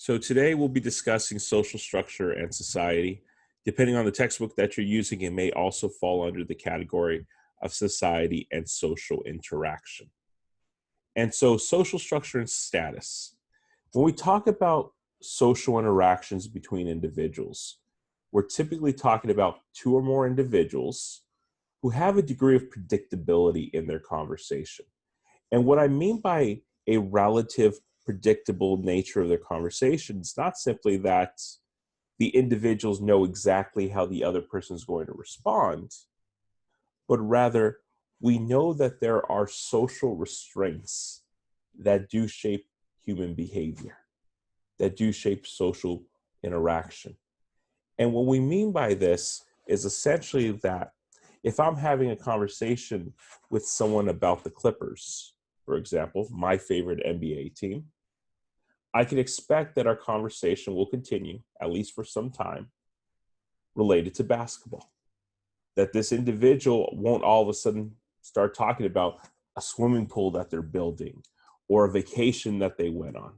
So today we'll be discussing social structure and society. Depending on the textbook that you're using, it may also fall under the category of society and social interaction. And so social structure and status. When we talk about social interactions between individuals, we're typically talking about two or more individuals who have a degree of predictability in their conversation. And what I mean by a relative predictable nature of their conversation is not simply that the individuals know exactly how the other person is going to respond, but rather we know that there are social restraints that do shape human behavior, that do shape social interaction. And what we mean by this is essentially that if I'm having a conversation with someone about the Clippers, for example, my favorite NBA team, I can expect that our conversation will continue, at least for some time, related to basketball. That this individual won't all of a sudden start talking about a swimming pool that they're building or a vacation that they went on.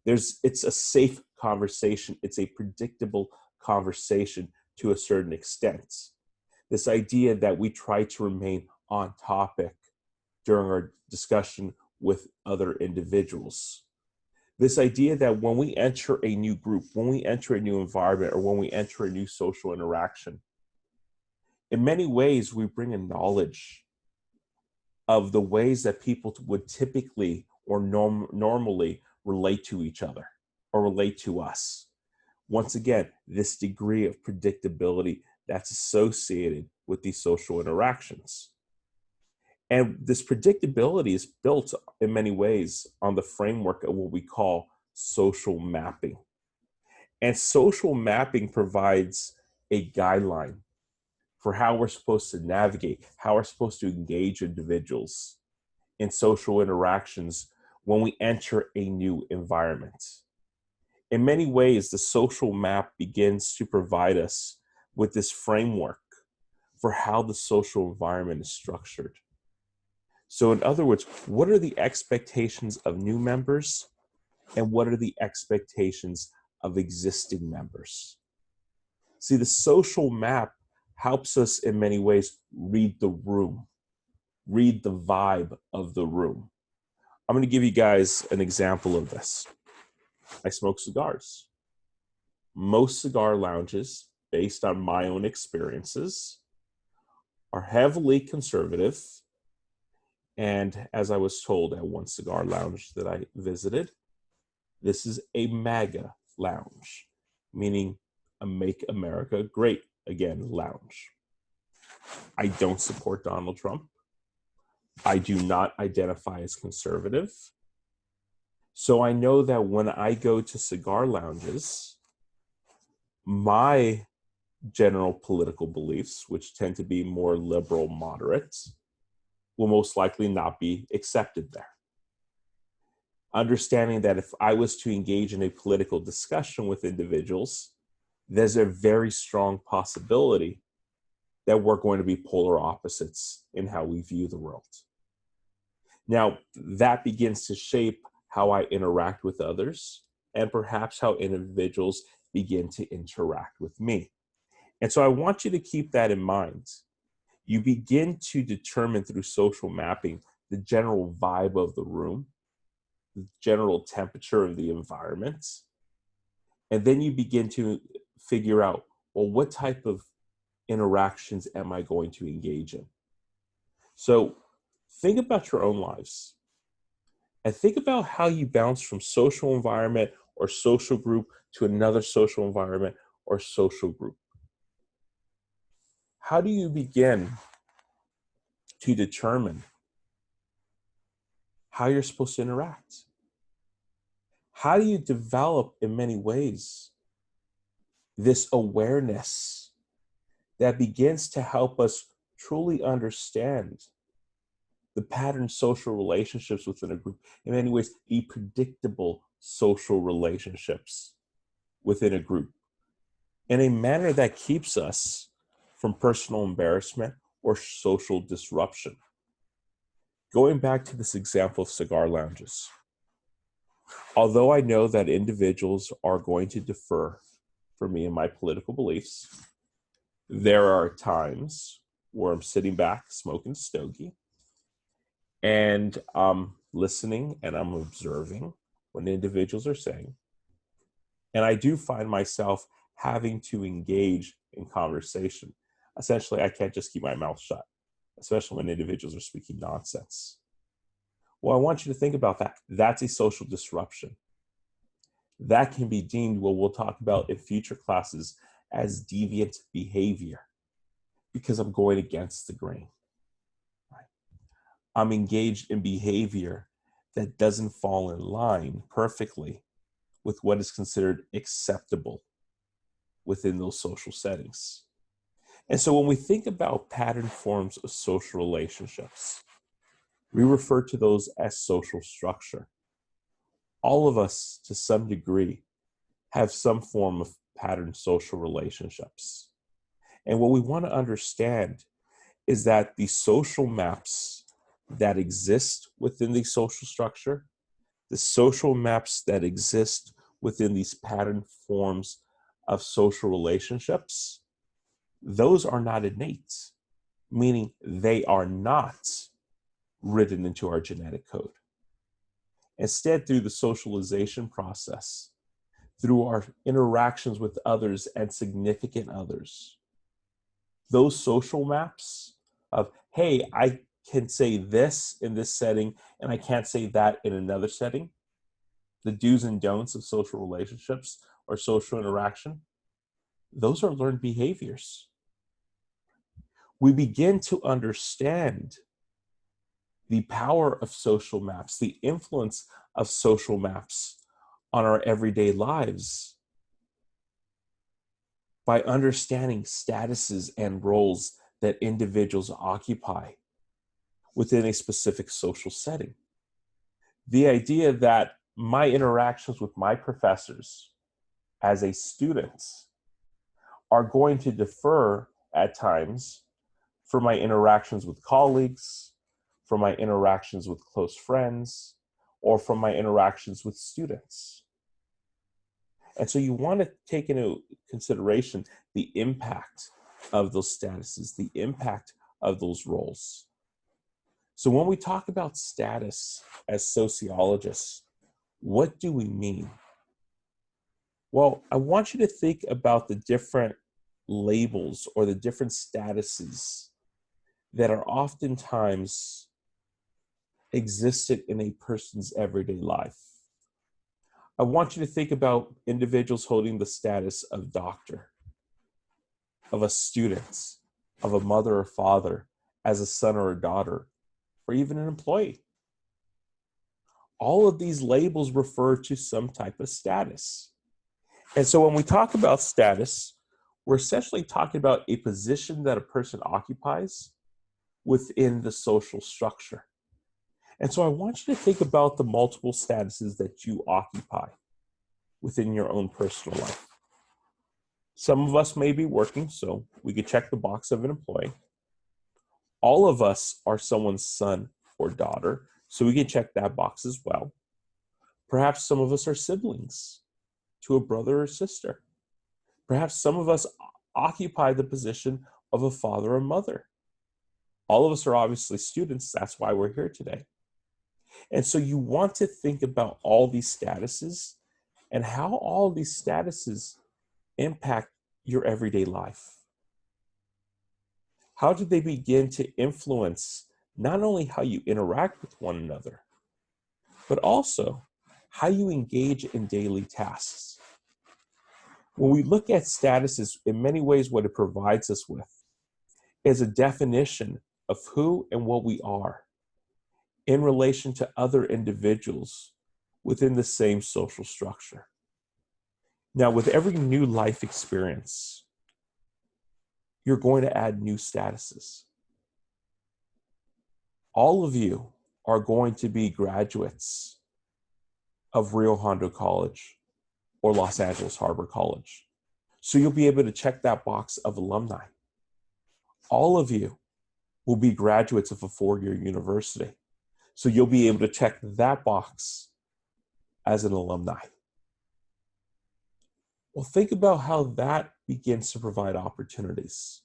It's a safe conversation. It's a predictable conversation to a certain extent. This idea that we try to remain on topic during our discussion with other individuals. This idea that when we enter a new group, when we enter a new environment, or when we enter a new social interaction, in many ways, we bring a knowledge of the ways that people would typically or normally relate to each other or relate to us. Once again, this degree of predictability that's associated with these social interactions. And this predictability is built in many ways on the framework of what we call social mapping. And social mapping provides a guideline for how we're supposed to navigate, how we're supposed to engage individuals in social interactions when we enter a new environment. In many ways, the social map begins to provide us with this framework for how the social environment is structured. So in other words, what are the expectations of new members and what are the expectations of existing members? See, the social map helps us in many ways read the room, read the vibe of the room. I'm going to give you guys an example of this. I smoke cigars. Most cigar lounges, based on my own experiences, are heavily conservative. And as I was told at one cigar lounge that I visited, this is a MAGA lounge, meaning a Make America Great Again lounge. I don't support Donald Trump. I do not identify as conservative. So I know that when I go to cigar lounges, my general political beliefs, which tend to be more liberal moderate, will most likely not be accepted there. Understanding that if I was to engage in a political discussion with individuals, there's a very strong possibility that we're going to be polar opposites in how we view the world. Now, that begins to shape how I interact with others and perhaps how individuals begin to interact with me. And so I want you to keep that in mind. You begin to determine through social mapping the general vibe of the room, the general temperature of the environment, and then you begin to figure out, well, what type of interactions am I going to engage in? So think about your own lives and think about how you bounce from social environment or social group to another social environment or social group. How do you begin to determine how you're supposed to interact? How do you develop, in many ways, this awareness that begins to help us truly understand the pattern social relationships within a group, in many ways, the predictable social relationships within a group, in a manner that keeps us from personal embarrassment or social disruption? Going back to this example of cigar lounges, Although I know that individuals are going to defer for me and my political beliefs, there are times where I'm sitting back smoking a stogie and I'm listening and I'm observing what individuals are saying. And I do find myself having to engage in conversation. Essentially, I can't just keep my mouth shut, especially when individuals are speaking nonsense. Well, I want you to think about that. That's a social disruption. That can be deemed what we'll talk about in future classes as deviant behavior, because I'm going against the grain. Right? I'm engaged in behavior that doesn't fall in line perfectly with what is considered acceptable within those social settings. And so when we think about pattern forms of social relationships, we refer to those as social structure. All of us, to some degree, have some form of pattern social relationships. And what we want to understand is that the social maps that exist within the social structure, the social maps that exist within these pattern forms of social relationships, those are not innate, meaning they are not written into our genetic code. Instead, through the socialization process, through our interactions with others and significant others, those social maps of, hey, I can say this in this setting and I can't say that in another setting, the do's and don'ts of social relationships or social interaction, those are learned behaviors. We begin to understand the power of social maps, the influence of social maps on our everyday lives by understanding statuses and roles that individuals occupy within a specific social setting. The idea that my interactions with my professors as a student are going to differ at times from my interactions with colleagues, from my interactions with close friends, or from my interactions with students. And so you want to take into consideration the impact of those statuses, the impact of those roles. So when we talk about status as sociologists, what do we mean? Well, I want you to think about the different labels or the different statuses that are oftentimes existed in a person's everyday life. I want you to think about individuals holding the status of doctor, of a student, of a mother or father, as a son or a daughter, or even an employee. All of these labels refer to some type of status. And so when we talk about status, we're essentially talking about a position that a person occupies within the social structure. And so I want you to think about the multiple statuses that you occupy within your own personal life. Some of us may be working, so we could check the box of an employee. All of us are someone's son or daughter, so we can check that box as well. Perhaps some of us are siblings to a brother or sister. Perhaps some of us occupy the position of a father or mother. All of us are obviously students. That's why we're here today. And so you want to think about all these statuses and how all these statuses impact your everyday life. How do they begin to influence not only how you interact with one another, but also how you engage in daily tasks? When we look at statuses, in many ways, what it provides us with is a definition of who and what we are in relation to other individuals within the same social structure. Now, with every new life experience, you're going to add new statuses. All of you are going to be graduates of Rio Hondo College or Los Angeles Harbor College. So you'll be able to check that box of alumni. All of you will be graduates of a four-year university. So you'll be able to check that box as an alumni? Well, think about how that begins to provide opportunities.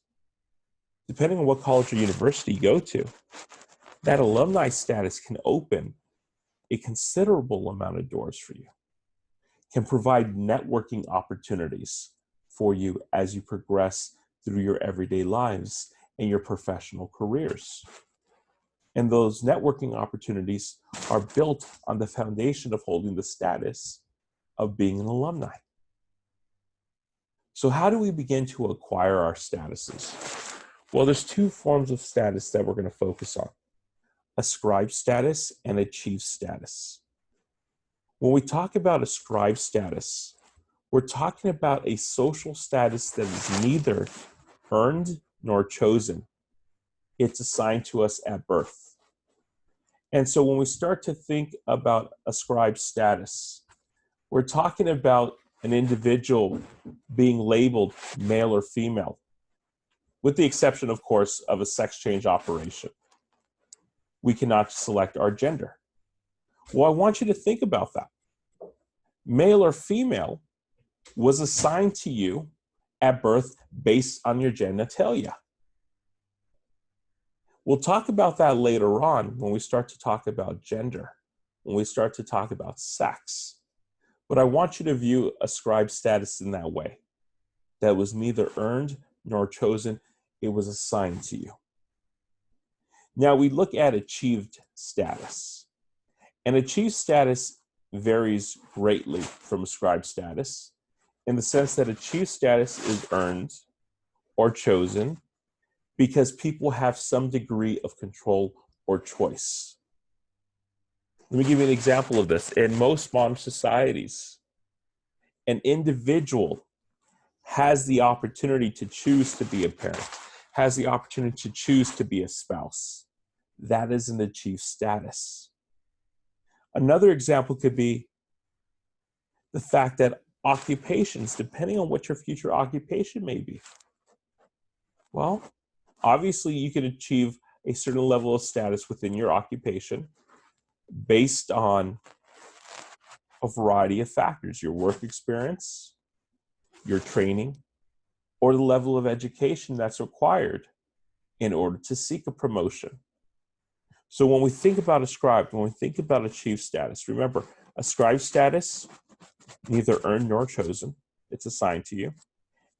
Depending on what college or university you go to, that alumni status can open a considerable amount of doors for you, can provide networking opportunities for you as you progress through your everyday lives and your professional careers. And those networking opportunities are built on the foundation of holding the status of being an alumni. So how do we begin to acquire our statuses? Well, there's two forms of status that we're going to focus on: Ascribe status and Achieve status. When we talk about Ascribe status, we're talking about a social status that is neither earned nor chosen. It's assigned to us at birth. And so when we start to think about Ascribe status, we're talking about an individual being labeled male or female, with the exception, of course, of a sex change operation. We cannot select our gender. Well, I want you to think about that. Male or female was assigned to you at birth based on your genitalia. We'll talk about that later on when we start to talk about gender, when we start to talk about sex. But I want you to view Ascribe status in that way. That was neither earned nor chosen, it was assigned to you. Now we look at Achieved status. And Achieved status varies greatly from Ascribe status in the sense that Achieved status is earned or chosen because people have some degree of control or choice. Let me give you an example of this. In most modern societies, an individual has the opportunity to choose to be a parent, has the opportunity to choose to be a spouse. That is an Achieved status. Another example could be the fact that occupations, depending on what your future occupation may be, well, obviously you can achieve a certain level of status within your occupation based on a variety of factors: your work experience, your training, or the level of education that's required in order to seek a promotion. So when we think about Ascribe, when we think about Achieved status, remember, Ascribe status, neither earned nor chosen, it's assigned to you.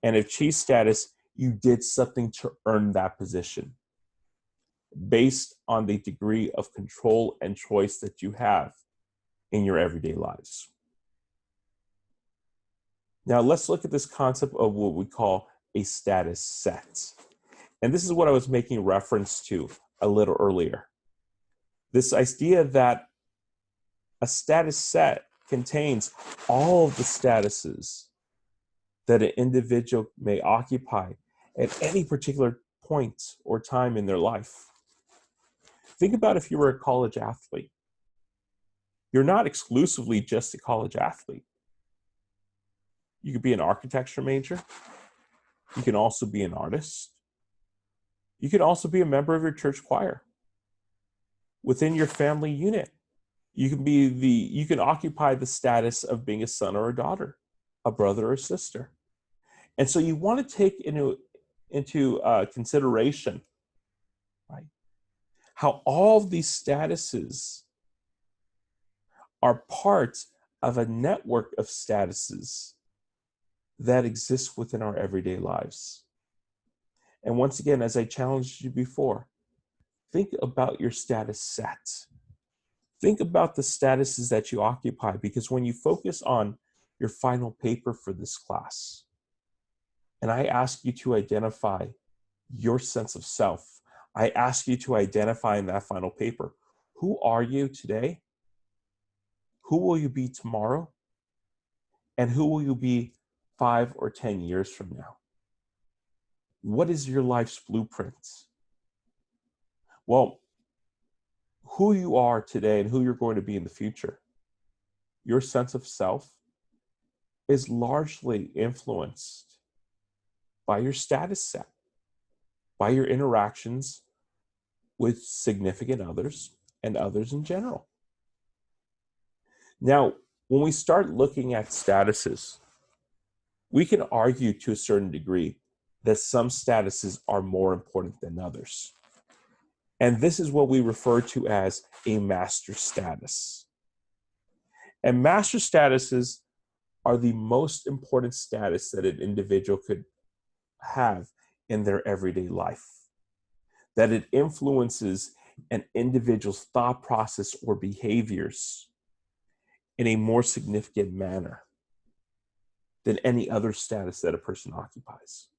And Achieved status, you did something to earn that position based on the degree of control and choice that you have in your everyday lives. Now let's look at this concept of what we call a status set. And this is what I was making reference to a little earlier. This idea that a status set contains all of the statuses that an individual may occupy at any particular point or time in their life. Think about if you were a college athlete. You're not exclusively just a college athlete. You could be an architecture major. You can also be an artist. You can also be a member of your church choir. Within your family unit, you can occupy the status of being a son or a daughter, a brother or sister. And so you want to take into consideration, right, how all of these statuses are part of a network of statuses that exist within our everyday lives. And once again, as I challenged you before, think about your status set. Think about the statuses that you occupy, because when you focus on your final paper for this class, and I ask you to identify your sense of self, I ask you to identify in that final paper, who are you today? Who will you be tomorrow? And who will you be 5 or 10 years from now? What is your life's blueprint? Well, who you are today and who you're going to be in the future, your sense of self is largely influenced by your status set, by your interactions with significant others and others in general. Now, When we start looking at statuses, we can argue to a certain degree that some statuses are more important than others. And this is what we refer to as a master status. And master statuses are the most important status that an individual could have in their everyday life. That it influences an individual's thought process or behaviors in a more significant manner than any other status that a person occupies.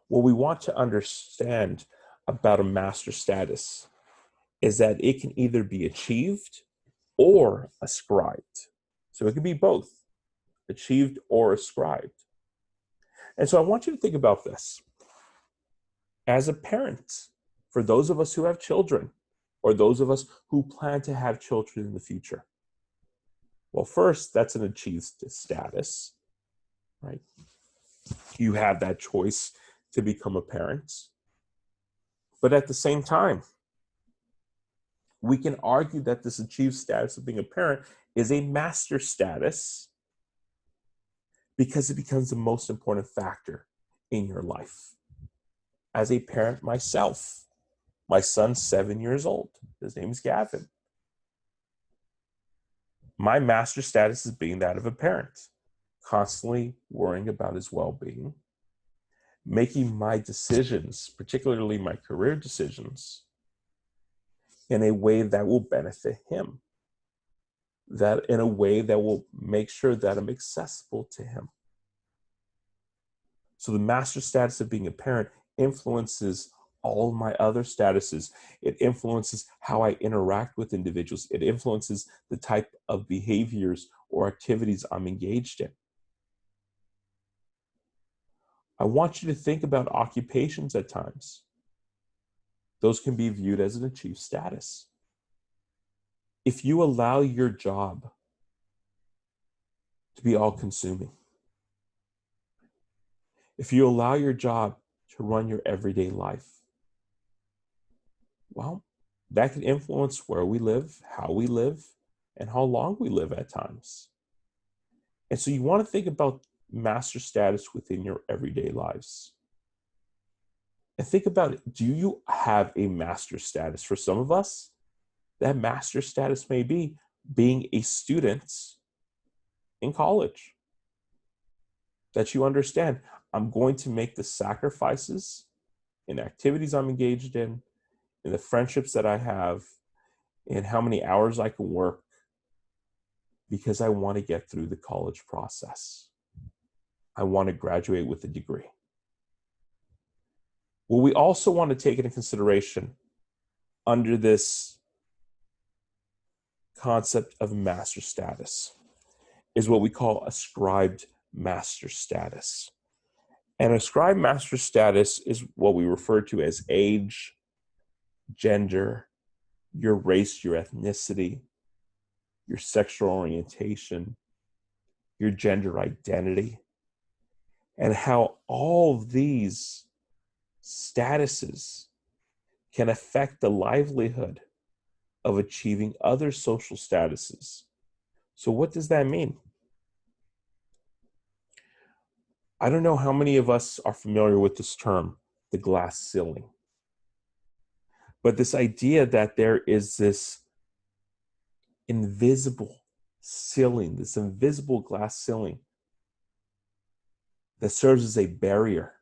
What we want to understand about a master status is that it can either be achieved or ascribed. So it can be both, achieved or ascribed. And so I want you to think about this. As a parent, for those of us who have children, or those of us who plan to have children in the future, well, first, that's an achieved status, right? You have that choice to become a parent. But at the same time, we can argue that this achieved status of being a parent is a master status because it becomes the most important factor in your life. As a parent myself, my son's 7 years old. His name is Gavin. My master status is being that of a parent, constantly worrying about his well-being, making my decisions, particularly my career decisions, in a way that will benefit him, that in a way that will make sure that I'm accessible to him. So the master status of being a parent influences all my other statuses. It influences how I interact with individuals. It influences the type of behaviors or activities I'm engaged in. I want you to think about occupations at times. Those can be viewed as an achieved status. If you allow your job to be all-consuming, if you allow your job to run your everyday life, well, that can influence where we live, how we live, and how long we live at times. And so you want to think about master status within your everyday lives. And think about it. Do you have a master status? For some of us, that master status may be being a student in college. That you understand, I'm going to make the sacrifices in activities I'm engaged in the friendships that I have, in how many hours I can work, because I want to get through the college process. I want to graduate with a degree. What we also want to take into consideration under this concept of master status is what we call ascribed master status. And ascribed master status is what we refer to as age, gender, your race, your ethnicity, your sexual orientation, your gender identity, and how all of these statuses can affect the livelihood of achieving other social statuses. So what does that mean? I don't know how many of us are familiar with this term, the glass ceiling. But this idea that there is this invisible ceiling, this invisible glass ceiling that serves as a barrier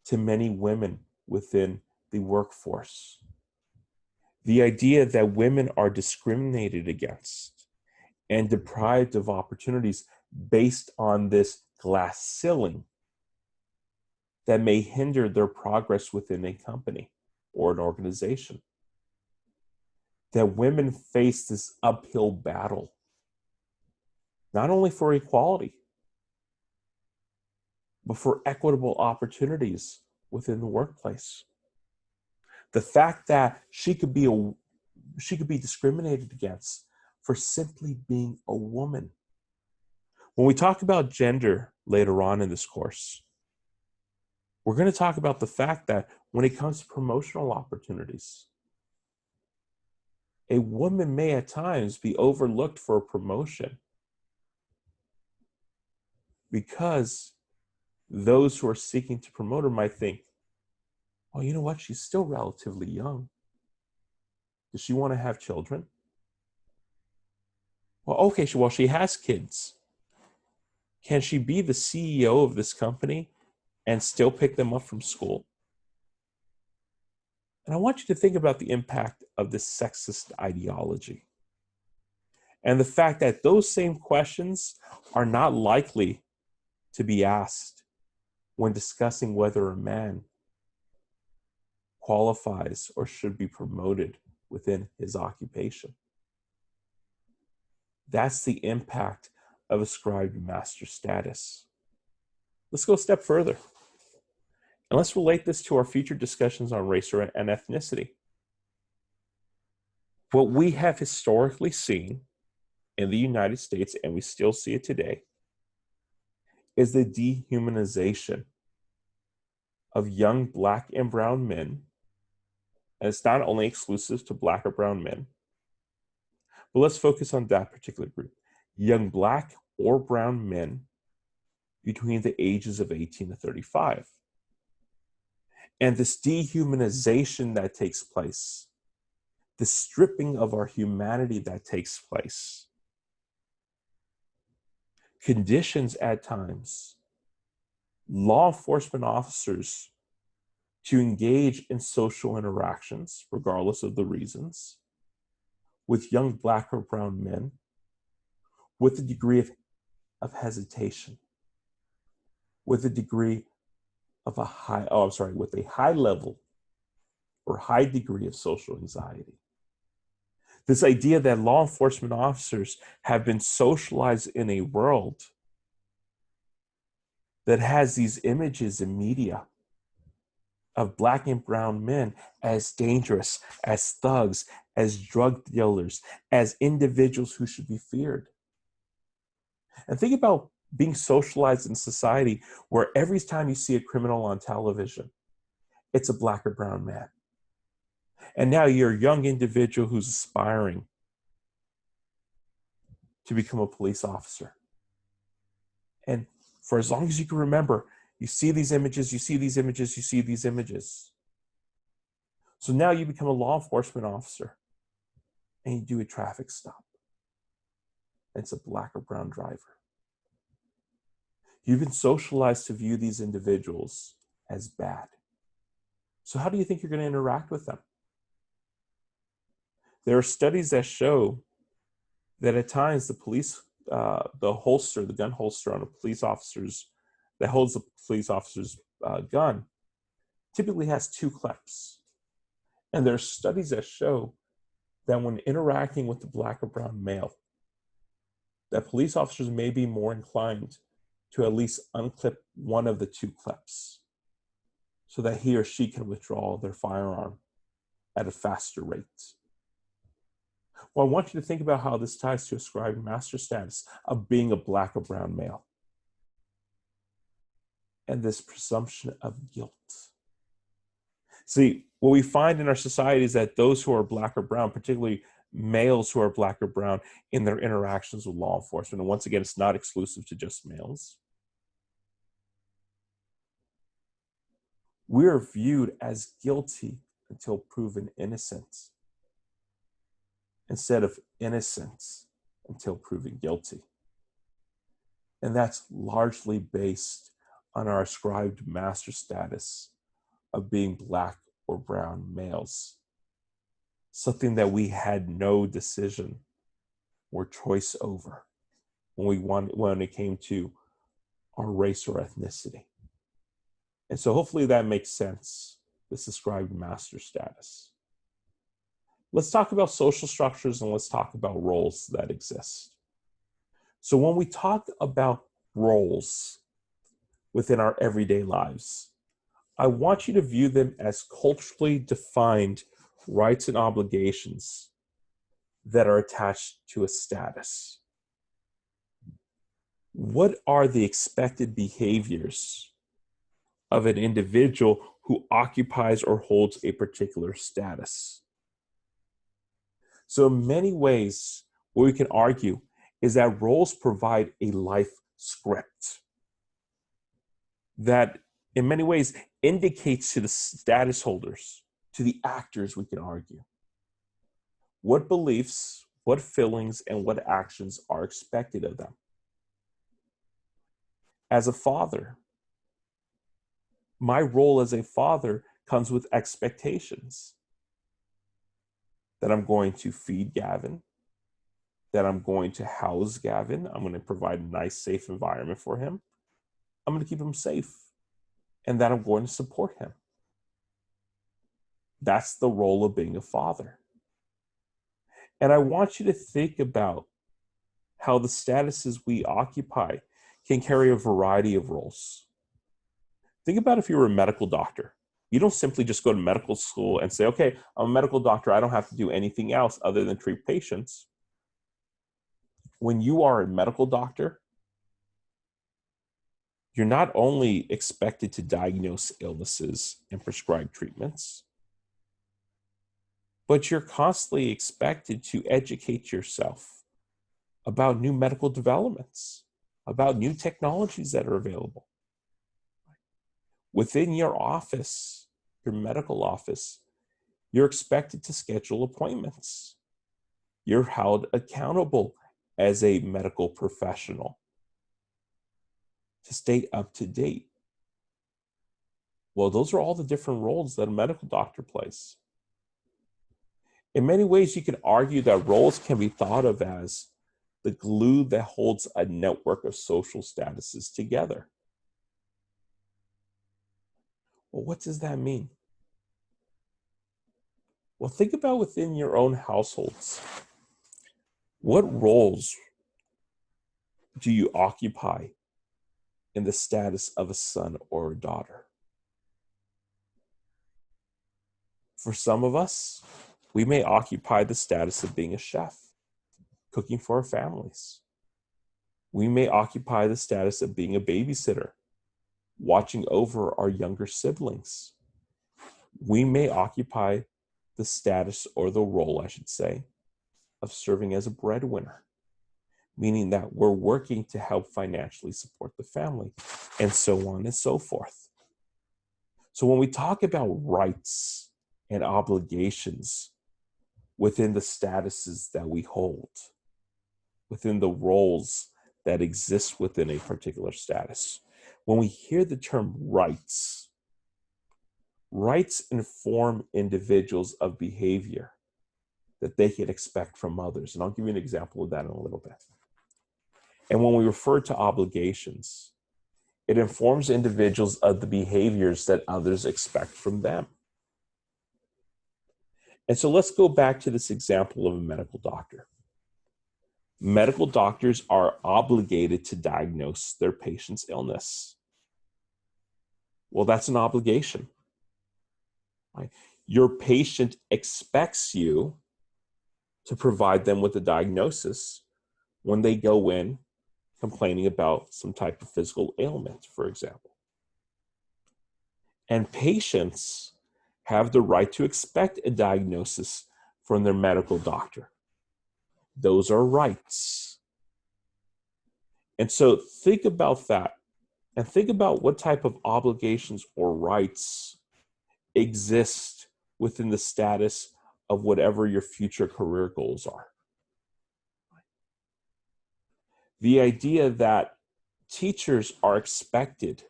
to many women within the workforce. The idea that women are discriminated against and deprived of opportunities based on this glass ceiling that may hinder their progress within a company or an organization. That women face this uphill battle, not only for equality, but for equitable opportunities within the workplace. The fact that she could be discriminated against for simply being a woman. When we talk about gender later on in this course, we're going to talk about the fact that when it comes to promotional opportunities, A woman may at times be overlooked for a promotion because those who are seeking to promote her might think, oh, you know what? She's still relatively young. Does she want to have children? Well, okay, well, she has kids. Can she be the CEO of this company and still pick them up from school? And I want you to think about the impact of this sexist ideology and the fact that those same questions are not likely to be asked when discussing whether a man qualifies or should be promoted within his occupation. That's the impact of ascribed master status. Let's go a step further. And let's relate this to our future discussions on race and ethnicity. What we have historically seen in the United States, and we still see it today, is the dehumanization of young Black and brown men. And it's not only exclusive to Black or brown men, but let's focus on that particular group. Young Black or brown men between the ages of 18 to 35. And this dehumanization that takes place, the stripping of our humanity that takes place, conditions at times law enforcement officers to engage in social interactions, regardless of the reasons, with young Black or brown men, with a degree of hesitation, with a degree of with a high level or high degree of social anxiety. This idea that law enforcement officers have been socialized in a world that has these images in media of Black and brown men as dangerous, as thugs, as drug dealers, as individuals who should be feared. And think about being socialized in society where every time you see a criminal on television, it's a Black or brown man. And now you're a young individual who's aspiring to become a police officer. And for as long as you can remember, you see these images, you see these images, you see these images. So now you become a law enforcement officer and you do a traffic stop. And it's a Black or brown driver. You've been socialized to view these individuals as bad. So how do you think you're going to interact with them? There are studies that show that at times the police, the gun holster on a police officer's, that holds the police officer's gun, typically has 2 clips. And there are studies that show that when interacting with the Black or brown male, that police officers may be more inclined to at least unclip one of the 2 clips so that he or she can withdraw their firearm at a faster rate. Well, I want you to think about how this ties to ascribed master status of being a Black or brown male and this presumption of guilt. See, what we find in our society is that those who are Black or brown, particularly males who are Black or brown in their interactions with law enforcement, and once again, it's not exclusive to just males, we're viewed as guilty until proven innocent, instead of innocent until proven guilty. And that's largely based on our ascribed master status of being Black or brown males, something that we had no decision or choice over when it came to our race or ethnicity. And so hopefully that makes sense, this ascribed master status. Let's talk about social structures and let's talk about roles that exist. So when we talk about roles within our everyday lives, I want you to view them as culturally defined rights and obligations that are attached to a status. What are the expected behaviors of an individual who occupies or holds a particular status? So in many ways, what we can argue is that roles provide a life script that in many ways indicates to the status holders, to the actors, we can argue, what beliefs, what feelings, and what actions are expected of them. As a father, my role as a father comes with expectations that I'm going to feed Gavin, that I'm going to house Gavin, I'm going to provide a nice, safe environment for him, I'm going to keep him safe, and that I'm going to support him. That's the role of being a father. And I want you to think about how the statuses we occupy can carry a variety of roles. Think about if you were a medical doctor. You don't simply just go to medical school and say, okay, I'm a medical doctor, I don't have to do anything else other than treat patients. When you are a medical doctor, you're not only expected to diagnose illnesses and prescribe treatments, but you're constantly expected to educate yourself about new medical developments, about new technologies that are available. Within your office, your medical office, you're expected to schedule appointments. You're held accountable as a medical professional to stay up to date. Well, those are all the different roles that a medical doctor plays. In many ways, you can argue that roles can be thought of as the glue that holds a network of social statuses together. Well, what does that mean? Well, think about within your own households. What roles do you occupy in the status of a son or a daughter? For some of us, we may occupy the status of being a chef, cooking for our families. We may occupy the status of being a babysitter, watching over our younger siblings. We may occupy the status, or the role, I should say, of serving as a breadwinner, meaning that we're working to help financially support the family, and so on and so forth. So when we talk about rights and obligations within the statuses that we hold, within the roles that exist within a particular status, when we hear the term rights, rights inform individuals of behavior that they can expect from others. And I'll give you an example of that in a little bit. And when we refer to obligations, it informs individuals of the behaviors that others expect from them. And so let's go back to this example of a medical doctor. Medical doctors are obligated to diagnose their patient's illness. Well, that's an obligation. Right? Your patient expects you to provide them with a diagnosis when they go in complaining about some type of physical ailment, for example. And patients have the right to expect a diagnosis from their medical doctor. Those are rights. And so think about that, and think about what type of obligations or rights exist within the status of whatever your future career goals are. The idea that teachers are expected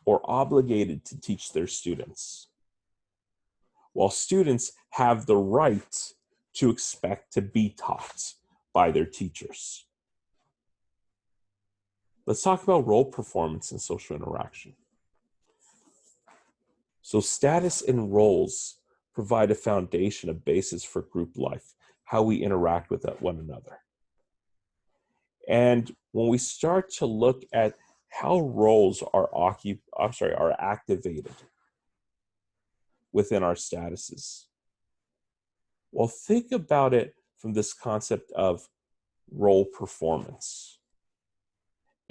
or obligated to teach their students, while students have the right to expect to be taught by their teachers. Let's talk about role performance and social interaction. So status and roles provide a foundation, a basis for group life, how we interact with one another. And when we start to look at how roles are activated within our statuses, well, think about it from this concept of role performance.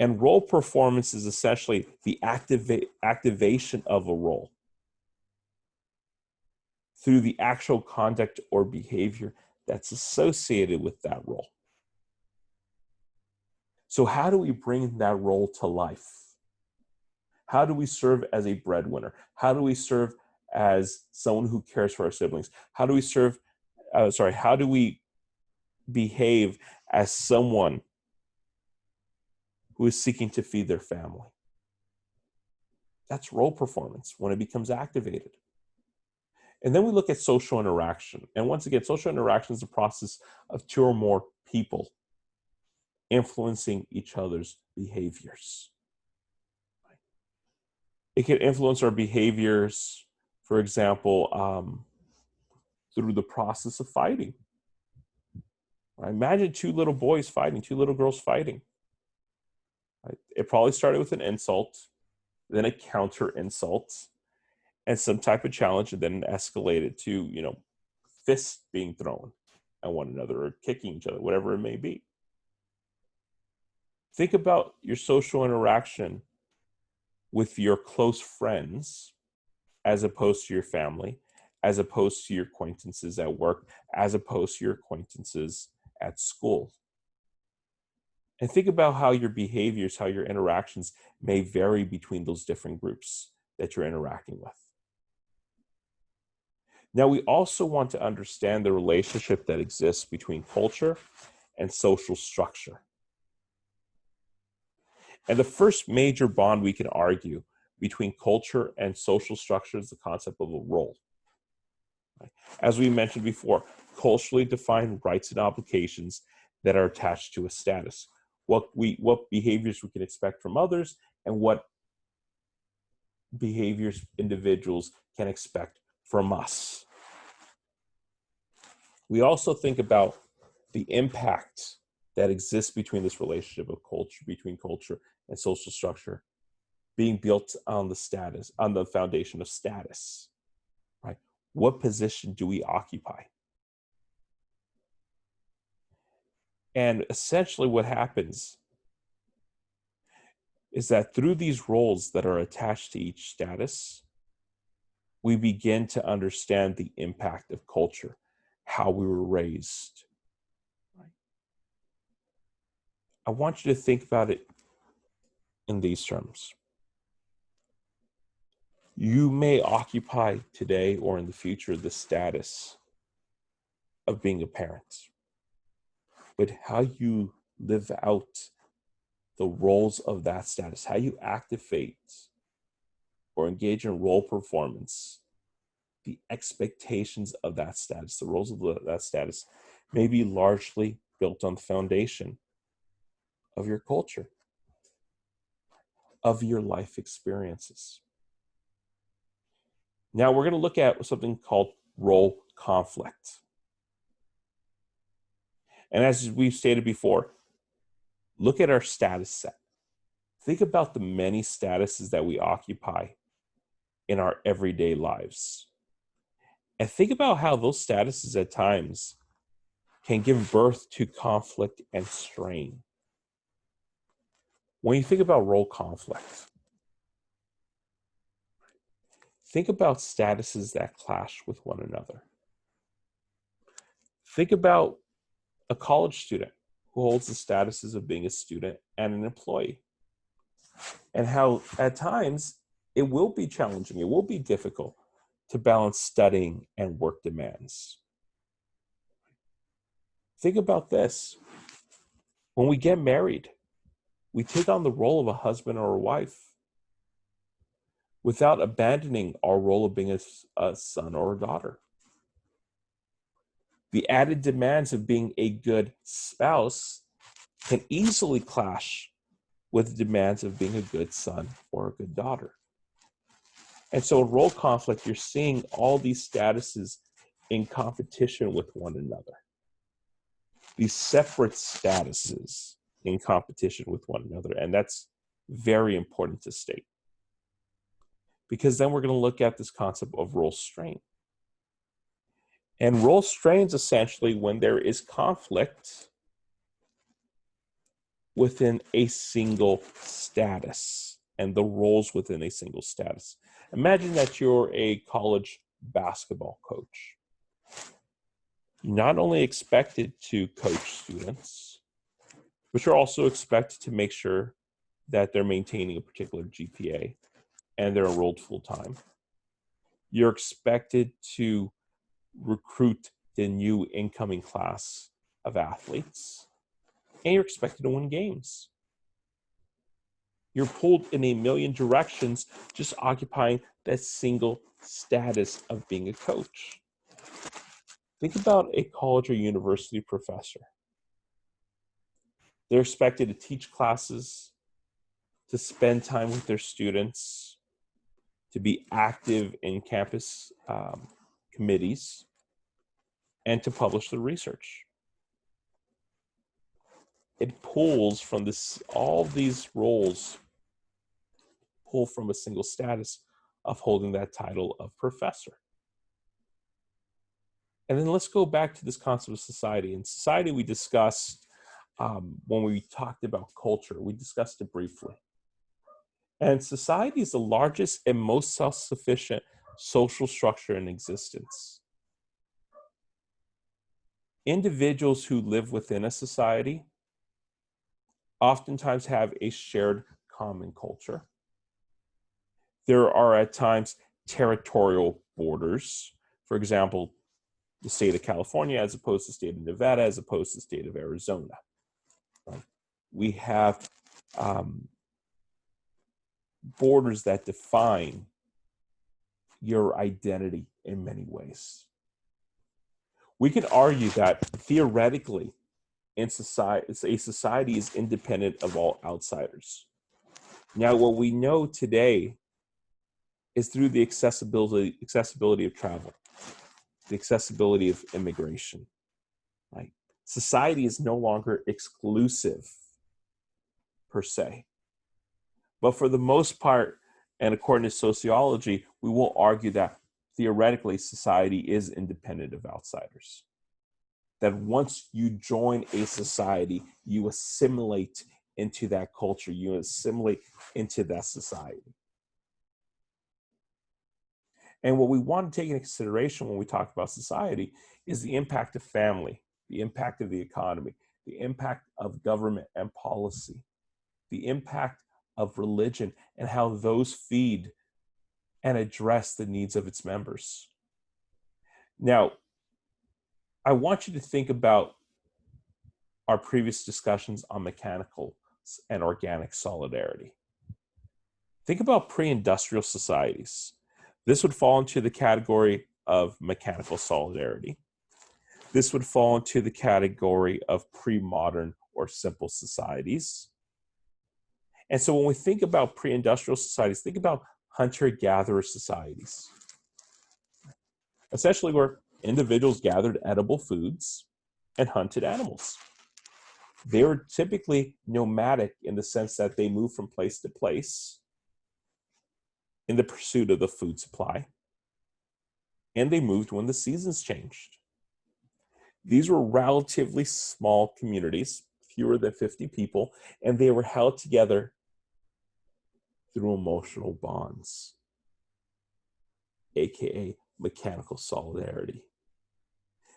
And role performance is essentially the activation of a role through the actual conduct or behavior that's associated with that role. So how do we bring that role to life? How do we serve as a breadwinner? How do we serve as someone who cares for our siblings? How do we how do we behave as someone who is seeking to feed their family? That's role performance when it becomes activated. And then we look at social interaction. And once again, social interaction is the process of two or more people influencing each other's behaviors. It can influence our behaviors, for example, through the process of fighting. Right? Imagine two little boys fighting, two little girls fighting. Right? It probably started with an insult, then a counter insult, and some type of challenge, and then escalated to, fists being thrown at one another or kicking each other, whatever it may be. Think about your social interaction with your close friends as opposed to your family, as opposed to your acquaintances at work, as opposed to your acquaintances at school. And think about how your behaviors, how your interactions may vary between those different groups that you're interacting with. Now, we also want to understand the relationship that exists between culture and social structure. And the first major bond we can argue between culture and social structure is the concept of a role. As we mentioned before, culturally defined rights and obligations that are attached to a status. What behaviors we can expect from others, and what behaviors individuals can expect from us. We also think about the impact that exists between this relationship of culture, between culture and social structure, being built on the foundation of status, right? What position do we occupy? And essentially what happens is that through these roles that are attached to each status, we begin to understand the impact of culture, how we were raised. I want you to think about it in these terms. You may occupy today or in the future the status of being a parent, but how you live out the roles of that status, how you activate or engage in role performance, the expectations of that status, the roles of that status may be largely built on the foundation of your culture, of your life experiences. Now we're going to look at something called role conflict. And as we've stated before, look at our status set. Think about the many statuses that we occupy in our everyday lives. And think about how those statuses at times can give birth to conflict and strain. When you think about role conflict, think about statuses that clash with one another. Think about a college student who holds the statuses of being a student and an employee, and how at times it will be challenging, it will be difficult to balance studying and work demands. Think about this. When we get married, we take on the role of a husband or a wife without abandoning our role of being a son or a daughter. The added demands of being a good spouse can easily clash with the demands of being a good son or a good daughter. And so in role conflict, you're seeing all these statuses in competition with one another. These separate statuses in competition with one another. And that's very important to state. Because then we're going to look at this concept of role strain. And role strain is essentially when there is conflict within a single status and the roles within a single status. Imagine that you're a college basketball coach. You're not only expected to coach students, but you're also expected to make sure that they're maintaining a particular GPA and they're enrolled full-time. You're expected to recruit the new incoming class of athletes, and you're expected to win games. You're pulled in a million directions just occupying that single status of being a coach. Think about a college or university professor. They're expected to teach classes, to spend time with their students, to be active in campus committees, and to publish the research. It pulls from this, all these roles pull from a single status of holding that title of professor. And then let's go back to this concept of society. In society, we discussed, when we talked about culture, we discussed it briefly. And society is the largest and most self-sufficient social structure in existence. Individuals who live within a society oftentimes have a shared common culture. There are at times territorial borders. For example, the state of California as opposed to the state of Nevada, as opposed to the state of Arizona. We have borders that define your identity in many ways. We can argue that theoretically, in society, a society is independent of all outsiders. Now, what we know today is through the accessibility of travel, the accessibility of immigration. Right? Society is no longer exclusive per se. But for the most part, and according to sociology, we will argue that theoretically society is independent of outsiders. That once you join a society, you assimilate into that culture, you assimilate into that society. And what we want to take into consideration when we talk about society is the impact of family, the impact of the economy, the impact of government and policy, the impact of religion, and how those feed and address the needs of its members. Now, I want you to think about our previous discussions on mechanical and organic solidarity. Think about pre-industrial societies. This would fall into the category of mechanical solidarity. This would fall into the category of pre-modern or simple societies. And so when we think about pre-industrial societies, think about hunter-gatherer societies. Essentially where individuals gathered edible foods and hunted animals. They were typically nomadic in the sense that they moved from place to place in the pursuit of the food supply, and they moved when the seasons changed. These were relatively small communities, fewer than 50 people, and they were held together through emotional bonds, aka mechanical solidarity.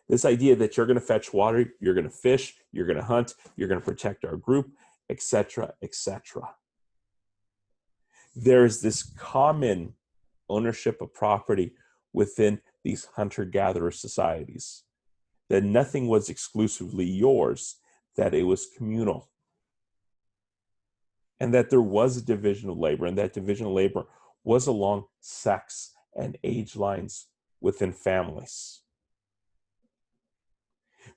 This idea that you're going to fetch water, you're going to fish, you're going to hunt, you're going to protect our group, etc., etc. There's this common ownership of property within these hunter-gatherer societies, that nothing was exclusively yours, that it was communal, and that there was a division of labor, and that division of labor was along sex and age lines within families.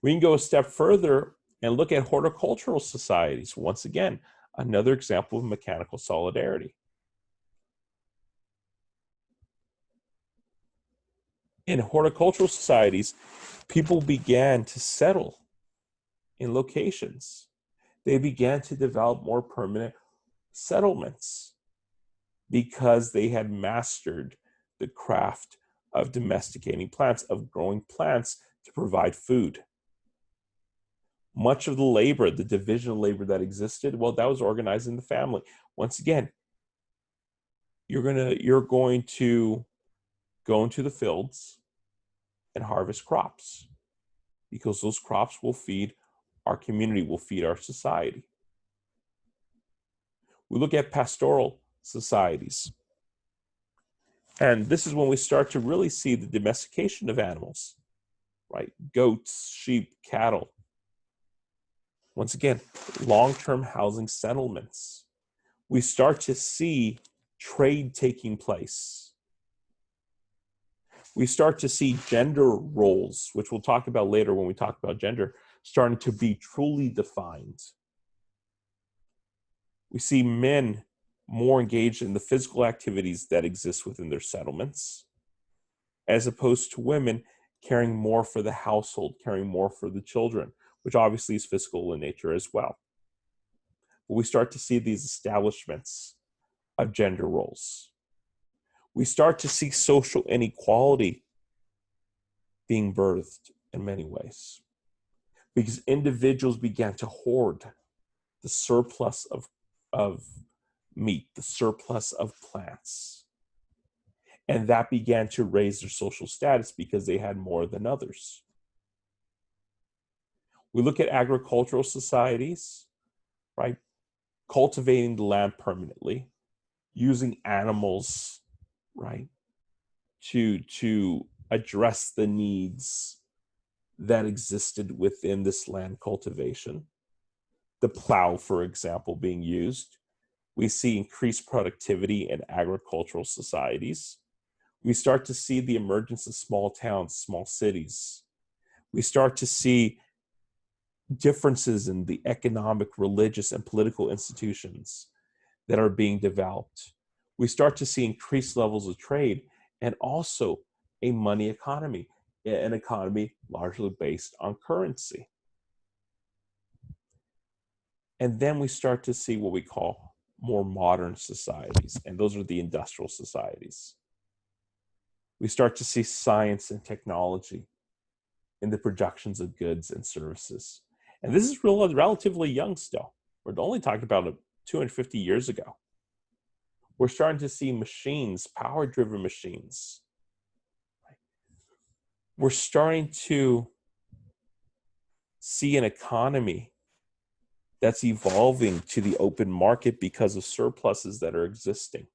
We can go a step further and look at horticultural societies. Once again, another example of mechanical solidarity. In horticultural societies, people began to settle in locations. They began to develop more permanent settlements because they had mastered the craft of domesticating plants, of growing plants to provide food. Much of the labor, the division of labor that existed, well, that was organized in the family. Once again, you're going to go into the fields and harvest crops. because those crops will feed our community, will feed our society. We look at pastoral societies. And this is when we start to really see the domestication of animals, right? Goats, sheep, cattle. Once again, long-term housing settlements. We start to see trade taking place. We start to see gender roles, which we'll talk about later when we talk about gender, starting to be truly defined. We see men more engaged in the physical activities that exist within their settlements, as opposed to women caring more for the household, caring more for the children, which obviously is physical in nature as well. But we start to see these establishments of gender roles. We start to see social inequality being birthed in many ways, because individuals began to hoard the surplus of meat, the surplus of plants. And that began to raise their social status because they had more than others. We look at agricultural societies, right? Cultivating the land permanently, using animals, right? To address the needs that existed within this land cultivation. The plow, for example, being used. We see increased productivity in agricultural societies. We start to see the emergence of small towns, small cities. We start to see differences in the economic, religious, and political institutions that are being developed. We start to see increased levels of trade and also a money economy, an economy largely based on currency. And then we start to see what we call more modern societies, and those are the industrial societies. We start to see science and technology in the productions of goods and services. And this is relatively young still. We're only talking about 250 years ago. We're starting to see machines, power-driven machines. We're starting to see an economy that's evolving to the open market because of surpluses that are existing.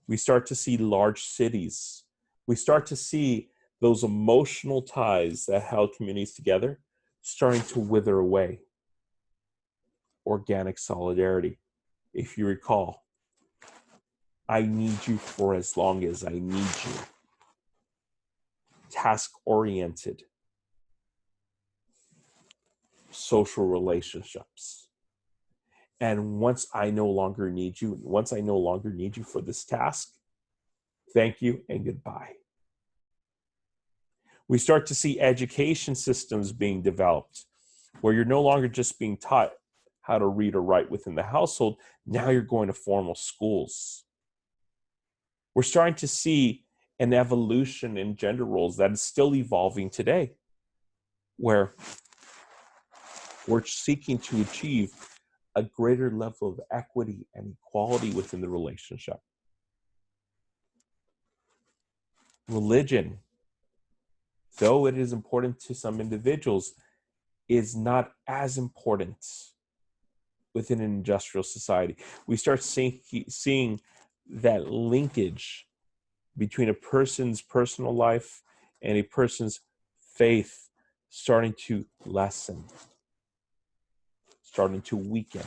We start to see large cities. We start to see those emotional ties that held communities together starting to wither away. Organic solidarity. If you recall, I need you for as long as I need you. Task-oriented social relationships. And once I no longer need you for this task, thank you and goodbye. We start to see education systems being developed where you're no longer just being taught how to read or write within the household. Now you're going to formal schools. We're starting to see an evolution in gender roles that is still evolving today, where we're seeking to achieve a greater level of equity and equality within the relationship. Religion, though it is important to some individuals, is not as important within an industrial society. We start seeing that linkage between a person's personal life and a person's faith starting to lessen, starting to weaken.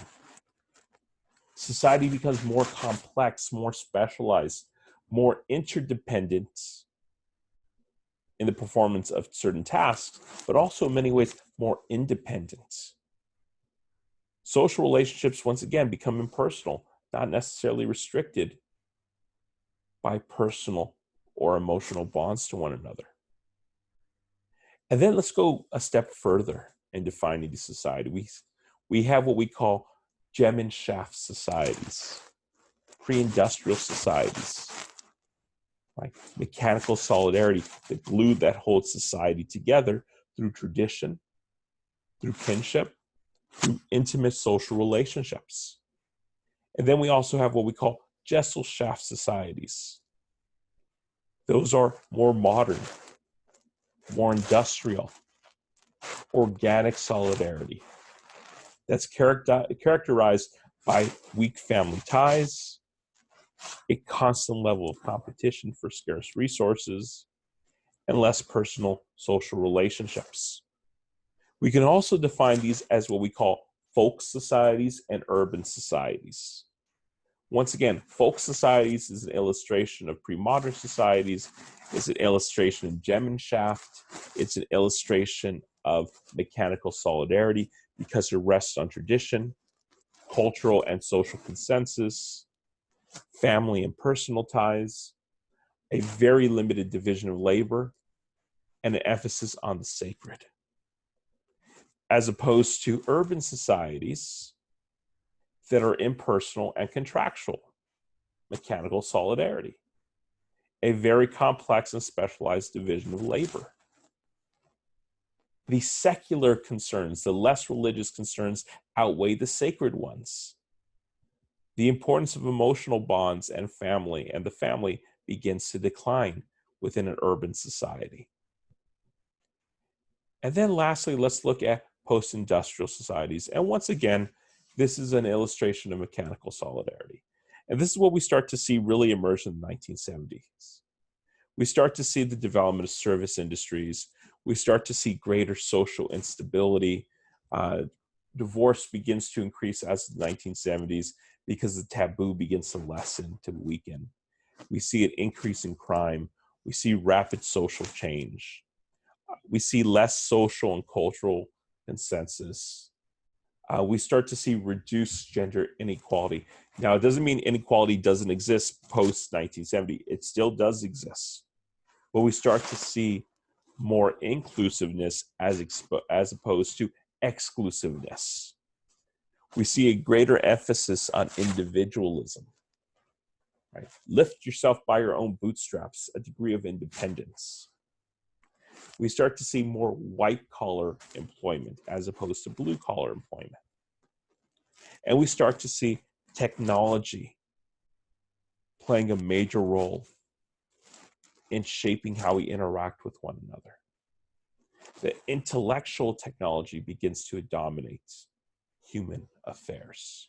Society becomes more complex, more specialized, more interdependent in the performance of certain tasks, but also in many ways more independent. Social relationships, once again, become impersonal, not necessarily restricted by personal or emotional bonds to one another. And then let's go a step further in defining the society. We have what we call gem and shaft societies, pre-industrial societies, like mechanical solidarity, the glue that holds society together through tradition, through kinship, through intimate social relationships. And then we also have what we call Jessel shaft societies. Those are more modern, more industrial, organic solidarity that's characterized by weak family ties, a constant level of competition for scarce resources, and less personal social relationships. We can also define these as what we call folk societies and urban societies. Once again, folk societies is an illustration of pre-modern societies. It's an illustration of Gemeinschaft. It's an illustration of mechanical solidarity because it rests on tradition, cultural and social consensus, family and personal ties, a very limited division of labor, and an emphasis on the sacred. As opposed to urban societies that are impersonal and contractual, mechanical solidarity, a very complex and specialized division of labor. The secular concerns, the less religious concerns, outweigh the sacred ones. The importance of emotional bonds and the family begins to decline within an urban society. And then lastly, let's look at post-industrial societies. And once again, this is an illustration of mechanical solidarity. And this is what we start to see really emerge in the 1970s. We start to see the development of service industries. We start to see greater social instability. Divorce begins to increase as the 1970s because the taboo begins to lessen, to weaken. We see an increase in crime. We see rapid social change. We see less social and cultural consensus. We start to see reduced gender inequality. Now, it doesn't mean inequality doesn't exist post-1970. It still does exist. But we start to see more inclusiveness as opposed to exclusiveness. We see a greater emphasis on individualism. Right? Lift yourself by your own bootstraps, a degree of independence. We start to see more white-collar employment as opposed to blue-collar employment. And we start to see technology playing a major role in shaping how we interact with one another. The intellectual technology begins to dominate human affairs.